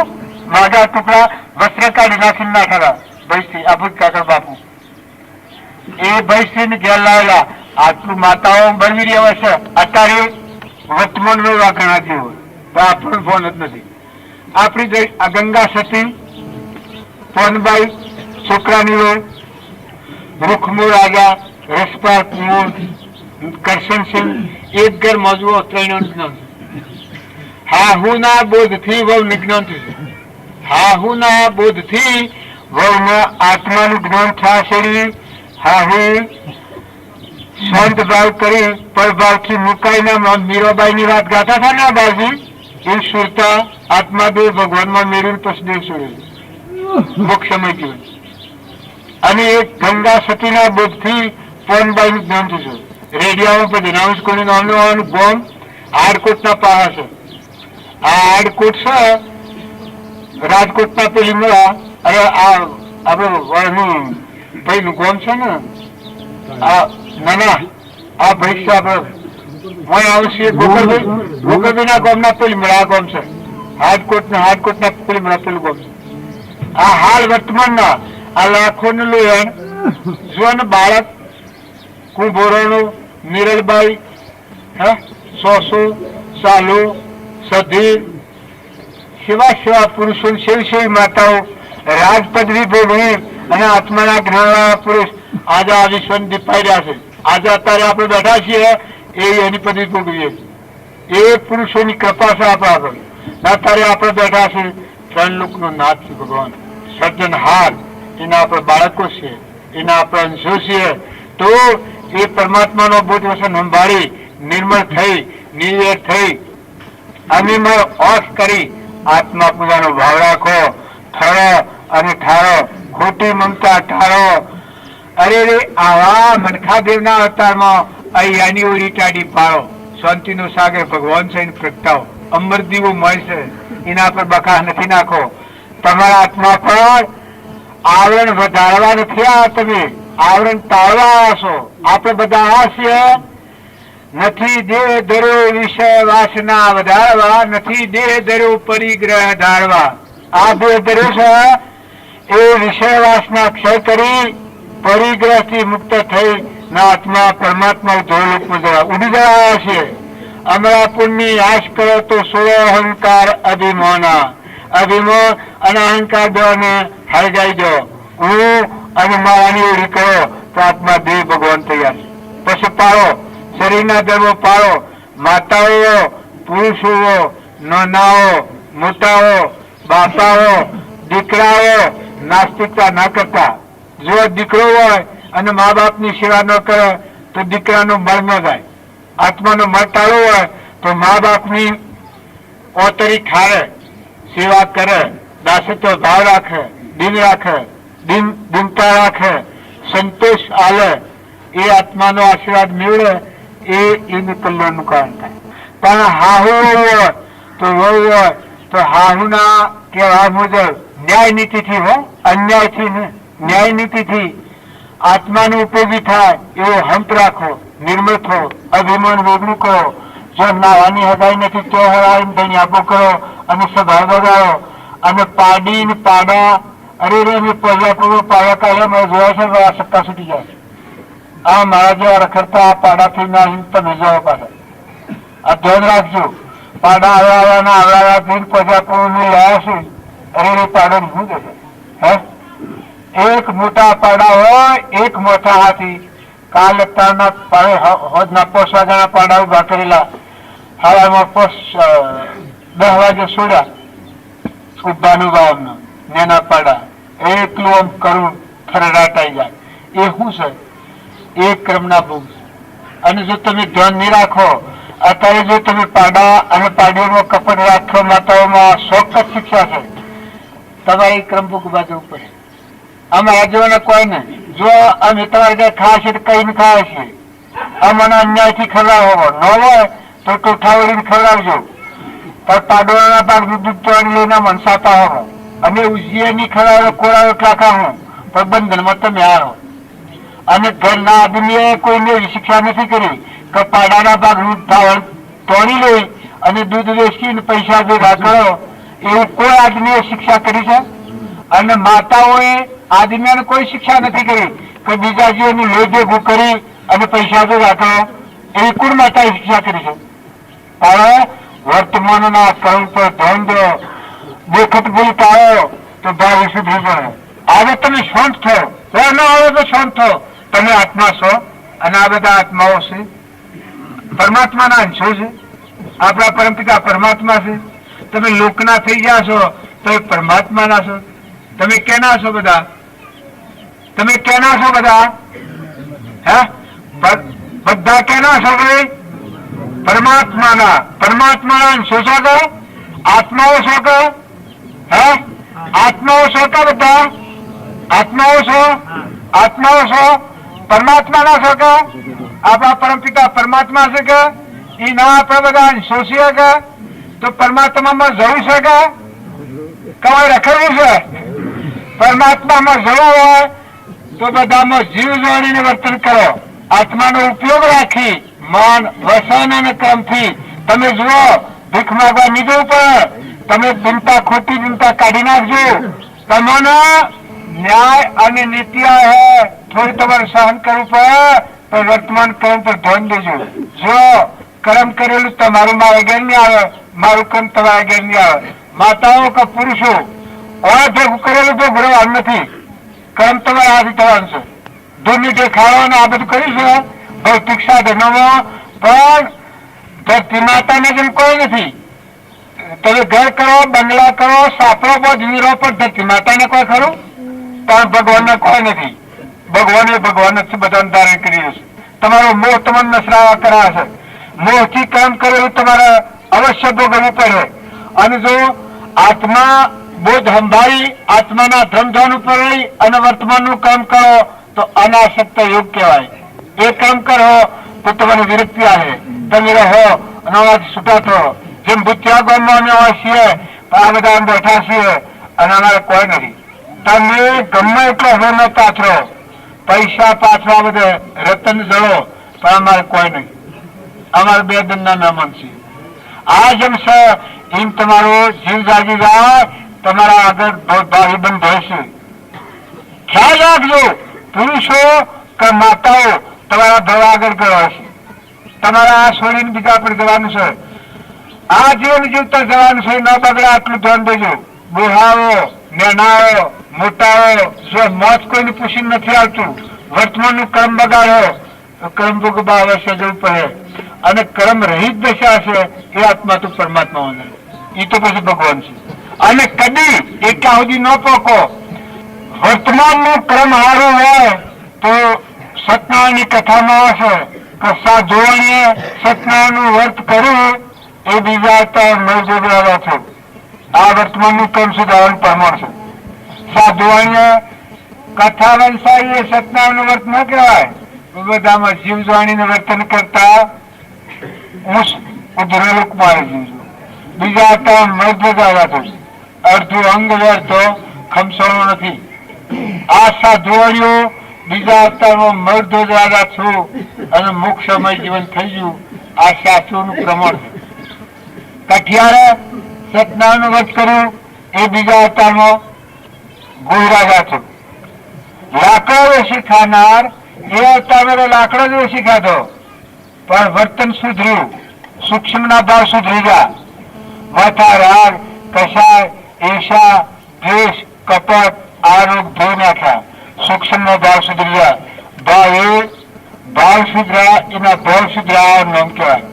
માગા ટુકડા વસ્ત્ર કાઢી નાખી ના ખરા. ભયથી અભૂત કાકર બાપુ એ ભયથી ને ઘેર લાવેલા આટલું માતાઓ બળવી રહ્યા છે. અત્યારે વર્તમાન વાઘણા જેવું તો આપણને ફોન જ નથી. આપણી ગંગા સતી પોનબાઈ છોકરાની હોય, રૂખમો રાજા, રસપાત મૂળ, કરશનસિંહ એક ઘર મજવો 3 જ્ઞાન. હા હું ના બોધ થી વહુ નિજ્ઞાન થશે. હા હું ના બોધ થી વહુમાં આત્માનું જ્ઞાન થશે. હા હું શાંત ભાવ કરી પરભાવથી મુકાઈને મીરાબાઈ ની વાત ગાતા હતા ને બાજી એ સુરતા આત્માદેવ ભગવાનમાં મેળવી પછી દેવ છોડેલું મોક્ષ સમય ગયું. અને એક ગંગા સતીના બોધથી પોનબાઈ નું જ્ઞાન થશે. રેડિયામાં પછી નામ કોની નામનું આવવાનું બોમ્બ હાડકોટ ના પાહા છે. આ હાડકોટ છે રાજકોટ ના પેલી મળા. અરે આ આપડે ભાઈ ગોમ છે ને ના આ ભાઈ આવશે ગોકળભાઈ ના ગામ ના પેલી મળા ગામ છે. હાડકોટ ના પેલી મળા પેલું ગામ છે. આ હાલ વર્તમાન ના આ લાખો નું લોહણ જો બાળક કુંભોરણું નિરલબાઈ સોસો સાલુ સધીર સેવા પુરુષો સેવી માતાઓ રાજ પદવી ભોગવી અને આત્માના જ્ઞાનવાળા પુરુષ આજે આ વિશ્વને દીપાઈ રહ્યા છે. આજે અત્યારે આપણે બેઠા છીએ એ એની પદવી ભોગવીએ એ પુરુષોની કૃપા છે આપણા આગળ. અત્યારે આપણે બેઠા છે 3 લોકનો નાથ છે ભગવાન સર્જનહાર. એના આપણે બાળકો છે, એના આપણે અંશો છે. તો એ પરમાત્માનો બોધ વસન સંભાળી નિર્મળ થઈ નિર્વેર થઈ અનિર્મળ ઓફ કરી આત્મા પૂજાનો ભાવ રાખો. થળો અને ઠારો ખોટી મમતા ઠારો. અરે રે આવા મનખાદેવના અવતારમાં અહીંયાની ઓળી ટાડી પાળો, શાંતિનો સાગર ભગવાન છે પ્રગટાવો, અમર દીવો મળશે એના પર બકા નથી નાખો. તમારા આત્મા પર આવરણ વધારવા નથી આ, તમે આવરણ ટાળવા આવ્યા છો. આપણે બધા આ છીએ, નથી દેહ ધર્યો વિષય વાસના વધારવા, નથી દેહ ધર્યો પરિગ્રહ ધારવા. આ દેહ ધર્યો છે એ વિષય વાસના ક્ષય કરી પરિગ્રહ થી મુક્ત થઈ ના આત્મા પરમાત્મા ઉડી જવા છે. અમારા પુણ્ય આશ કરો તો સોળ અહંકાર અભિમાના, અભિમાન અને અહંકાર બેને હળગાઈ દો. હું અને મારાની ઓળી કરો તો આત્મા દેહ ભગવાન તૈયાર છે. પછી પાળો, શરીરના ધર્મો પાળો. માતાઓ, પુરુષો, નાનાઓ, મોટાઓ, બાપાઓ, દીકરાઓ નાસ્તિકતા ના કરતા. જો દીકરો હોય અને મા બાપની સેવા ન કરે તો દીકરાનું મળ ન જાય. આત્માનો મળ ટાળવો હોય તો મા બાપની ઓતરી ઠારે, સેવા કરે, દાસત્વ ભાવ રાખે, દિન રાખે, દિનતા રાખે, સંતોષ આલે, એ આત્માનો આશીર્વાદ મેળવે એનું કલ્યાણનું કારણ થાય. પણ હાહુ હોય તો વહુ હોય તો હાહુના કહેવા મુજબ ન્યાય નીતિથી હો, અન્યાયથી ને ન્યાય નીતિથી આત્માનો ઉપયોગી થાય એવો હંપ રાખો, નિર્મળ થો, અભિમાન વેગળું કરો. જો નાવાની હદાઈ નથી તો હરાવીને તેની આપો કરો અને સભા બગાડો અને પાડી ને પાડા અરે રે પ્રજાપુરો પાડા કાઢ્યા જોયા છે આ સત્તા છૂટી જાય છે. આ મારા જેવા રખડતા આ પાડા થઈ ના તમે જાઓ પાછા. આ ધ્યાન રાખજો. પાડા આવવાના આવડા થઈને પ્રજાપુરો ને લાયા છે. અરે રે પાડો શું થશે? હે એક મોટા પાડા હોય, એક મોટા હાથી. કાલ અત્યારના પાડે હોદના 5 વાગ્યાના પાડા ઉભા કરેલા, હવામાં 10 વાગે છોડ્યા ઉભાનું ભાવના નેના પાડા એકલું આમ કરું ફરડાટાઈ જાય. એ શું છે? એ ક્રમના ભોગ. અને જો તમે ધ્યાન નહીં રાખો, અત્યારે જો તમે પાડા અને પાડીઓમાં કપટ રાખો, માતાઓમાં ચોક્કસ શિક્ષા છે, તમારે ક્રમ ભોગ બાજુ પડે. અમારા જેવાને કોઈ નહીં. જો અમે તમારે કઈ ખાય છે તો કઈ ને ખાય છે, અમને અન્યાય થી ખવડાવો ન હોય તો ટોઠા વળીને ખવડાવજો. પણ પાડોના ભાગ દૂધ ચોરી લઈને મનસાતા હો અને ઉજીએ ની ખવડાવે કોરાવે કાકા હું પણ બંધનમાં તમે આવો. અને ઘરના આદમીએ કોઈને શિક્ષા નથી કરી કે પાડાના ભાગ દૂધ તોડી લઈ અને દૂધ વેચીને પૈસા ભેગા કરો, એવું કોઈ આદમીએ શિક્ષા કરી છે? અને માતાઓએ આદમીઓને કોઈ શિક્ષા નથી કરી કે બીજા જીવોનું લોહી ભેગું કરી અને પૈસા ભેગા કરો, એવી કોણ માતાએ શિક્ષા કરી છે? પણ વર્તમાનના કર્મ પર ધ્યાન દો, દેખત ભૂલ ટાળો તો ભાવિ સુધરી પડે. હવે તમે શાંત થો, ન આવે તો શાંત થો. તમે આત્મા છો અને આ બધા આત્માઓ છે, પરમાત્માના અંશો છે. આપણા પરમપિતા પરમાત્મા છે. તમે લોકના થઈ ગયા છો તો એ પરમાત્માના છો. તમે કેના છો બધા? તમે કેના છો બધા? હે બધા કેના છો ભાઈ? પરમાત્માના. પરમાત્માના અંશો છો કે આત્માઓ છો કે? હે આત્માઓ છો કે બધા? આત્માઓ છો? આત્માઓ છો? પરમાત્માના છો કે? આપણા પરમપિતા પરમાત્મા છે કે એ ના આપણા બધા અંશો છે કે? તો પરમાત્મામાં જવું છે કે કવાય રખડવું છે? પરમાત્મામાં જવું હોય તો બધામાં જીવ જોડીને વર્તન કરો. આત્માનો ઉપયોગ રાખી મન વસન અને ક્રમથી તમે જુઓ ભીખ માગવા નીકળવું પડે, તમે ચિંતા ખોટી ચિંતા કાઢી નાખજો. તમને ન્યાય અને નીતિ હે થોડું તમારે સહન કરવું પડે, પણ વર્તમાન કર્મ પર ધ્યાન દેજો. જો કર્મ કરેલું તમારું મારા ઘેર નહીં આવે, મારું કર્મ તમારા ઘેર નહીં આવે. માતાઓ કે પુરુષો ભેગું કરેલું તો ભરવાનું નથી, કર્મ તમારે હાથી થવાનું છે. દુર્નીતિ ખાવાનું આ બધું કર્યું છે ભૌતિક સાધનોમાં, પણ ધરતી માતાને જેમ કોઈ નથી. તમે ઘર કરો, બંગલા કરો, સાપરો પર વીરો પર ધરતી માતાને કોઈ ખરું? પણ ભગવાનને કોઈ નથી. ભગવાને ભગવાન જ બધાને ધારણ કર્યું છે. તમારો મોહ તમને નસરાવા કરાવે છે. મોહથી કામ કરેલું તમારે અવશ્ય ભોગવવું પડે. અને જો આત્મા બોધ સંભાળી આત્માના ધ્રમધ્યાન ઉપર રહી અને વર્તમાનનું કામ કરો તો અનાસક્ત યોગ કહેવાય. એ કામ કરો તો તમને વિરક્તિ આવે, તમે રહો અને આમાંથી છૂટા થો. જેમ ભૂતિયા ગામમાં અમે હોય છીએ, આ બધા બેઠા છીએ અને અમારે કોઈ નથી. તમે ગમે એટલા હોનો પાથરો, પૈસા પાથરા, બધે રતન જળો, પણ અમારે કોઈ નહીં. અમારે બે દિનના મહેમાન છે. આ જેમ છે એમ તમારો જીવ જાગી જાય, તમારા આગળ ભાઈ બંધ રહેશે. ખ્યાલ રાખજો, પુરુષો કે માતાઓ તમારા ભાઈ આગળ કરવા છે. તમારા આ છોડીને બીજા પર જવાનું છે. આ જીવન જીવતા જવાનું છે, ન બગડે આટલું ધ્યાન દેજો. બુહાઓ, નેનાઓ, મોટાઓ, જો મોત કોઈને પૂછીને નથી આવતું. વર્તમાનનું કર્મ બગાડો તો કર્મ ભોગવવા અવશ્ય જવું પડે. અને કર્મ રહિત દશા છે એ આત્મા તો પરમાત્મા વંદન, એ તો પછી ભગવાન છે. અને કદી એટલા સુધી ન પોકો. વર્તમાનનું કર્મ સારું હોય તો સત્યનારાયણની કથામાં હશે કે સાધુઓને સત્યનારાયણનું વર્ત કર્યું એ બીજા મરજોગરા છે. આ વર્તમાનનું કર્મ સુધારવાનું પ્રમાણ છે. સાધુઓને કથા વંશાઈ એ સત્યનારાયણનું વર્ત ન કહેવાય. બધામાં જીવજવાણીનું વર્તન કરતા બીજા હતા મરજોગરા છે. અડધું અંગ વર્તો ખમસણો નથી. આ સાધુઓળીઓ બીજા અવતારમાં મર્દ દ્વારા છું અને મોક્ષમય જીવન થઈ ગયું. આ શાસ્ત્રોનું પ્રમાણ છે. કઠિયારે સત્યનારાયણનું વ્રત કર્યું એ બીજા અવતારમાં ગોહરાજા છું. લાકડો વેસી ખાનાર એ અવતારમાં લાકડો જ વેસી ખાધો, પણ વર્તન સુધર્યું, સૂક્ષ્મના ભાવ સુધરી ગયા. માથા રાગ, કસાય, ઈર્ષા, દ્વેષ, કપટ આ રોગ ધોઈ નાખ્યા. સૂક્ષ્મ નો ભાવ સુધરી ગયા. ભાવ સુધરા એના ભાવ સુધરા નામ કહેવાય.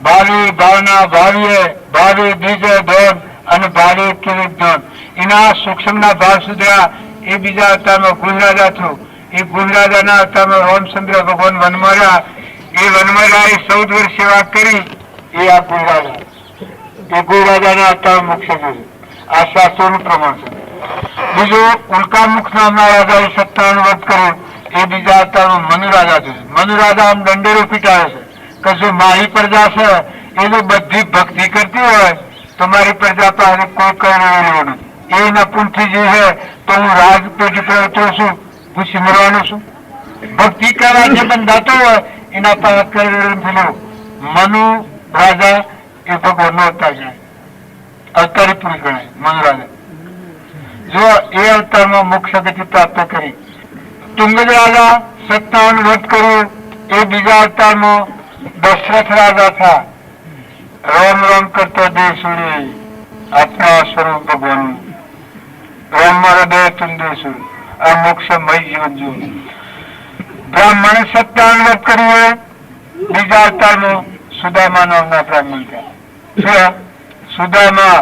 ભાવી ભાવના ભાવીએ ભાવી બીજે ધોન અને ભાવી કિરીટ ધોન, એના સૂક્ષ્મ ના ભાવ સુધરા. એ બીજા અવતારમાં ગુણરાજા થયું. એ ગુણરાજાના અવતારમાં રામચંદ્ર ભગવાન વનમાર્યા. એ વનમાર્યા એ 14 વર્ષ સેવા કરી. એ આ ગુણરાજા, એ ગુણરાજાના અવતારમાં મોક્ષ થયું. આ શાસ્ત્રોનું પ્રમાણ છે. બીજું ઉલ્કામુખ નામના રાજાએ સત્તાનું વ્રત કર્યું. એ બીજા અવતારમાં મનુરાજા છે. મનુરાજા આમ દંડેરો પીટાવે છે કે જો મારી પ્રજા છે એ જો બધી ભક્તિ કરતી હોય તો મારી પ્રજા પાસે કોઈ કરેલું નથી. એ નપુંથી જે છે તો હું રાજ પેઢી પર ઉતરું છું, પૂછી મરવાનું છું. ભક્તિ કરવા જે બંધાતો હોય એના પાસે કરેલું પેલું મનુ રાજા એ ભગવાન નો અવતાર જાય, અવતારી પુરુષ ગણાય મનુરાજા. જો એ અવતારમાં મોક્ષ ગતિ પ્રાપ્ત કરી. તુંગજ રાજા સત્યનારાયણ વ્રત કર્યું. એ બીજા અવતારમાં દશરથ રાજા થા. રામ રામ કરતો દેશુરી આપના સ્વરૂપ ભગવાન રામ મારા બે તુંદેશું. આ મોક્ષમય જીવન જીવન. બ્રાહ્મણે સત્યનારાયણ વ્રત કર્યું. બીજા અવતારમાં સુદામા નામના બ્રાહ્મણ થયા. સુદામા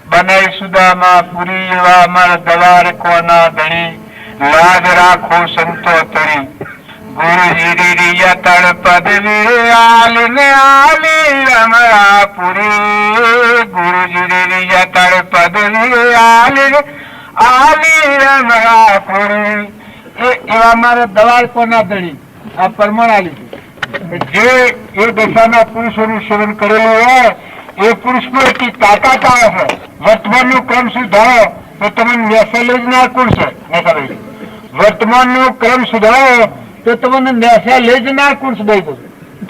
બનાય સુદામા પુરી એવા અમારા દવાર કોના ધણી, લાજ રાખો સંતો તણી. ગુરુજી રીયા તળ પદવી આલીને આલી અમારા પુરી. ગુરુજી રીયા તળ પદવી આલીને આલી અમારા પુરી. એવા અમારા દવાર કોના ધણી આ પરમાણ આલી. જે એ દશાના પુરુષોનું સેવન કરેલું હોય એ પુરુષમાં એટલી તાકાત આવે છે. વર્તમાનનો ક્રમ સુધારો તો તમને નેસા લેજનાર કોણ છે? વર્તમાનનો ક્રમ સુધારો તો તમને નેસા લેજનાર કોણ છે?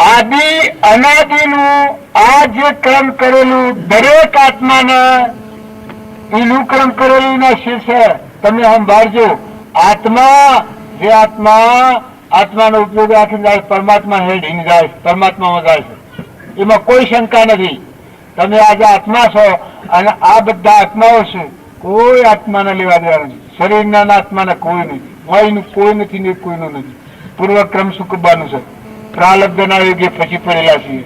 આદિ અનાદિનું આ જે કર્મ કરેલું દરેક આત્માને એનું કર્મ કરેલું ના શીર્ષે તમે સંભાળજો. આત્મા જે આત્માનો ઉપયોગ રાખીને જાય, પરમાત્મા હેડીને જાય, પરમાત્મામાં જાય છે. એમાં કોઈ શંકા નથી. તમે આજે આત્મા છો અને આ બધા આત્માઓ છે. કોઈ આત્માને લેવા દેવા નથી. શરીરના આત્માને કોઈ નથી. વયનું કોઈ નથી ને કોઈનું નથી. પૂર્વક્રમ સુકબાનું છે. પ્રાલબ્ધના યોગે પછી પડેલા છીએ.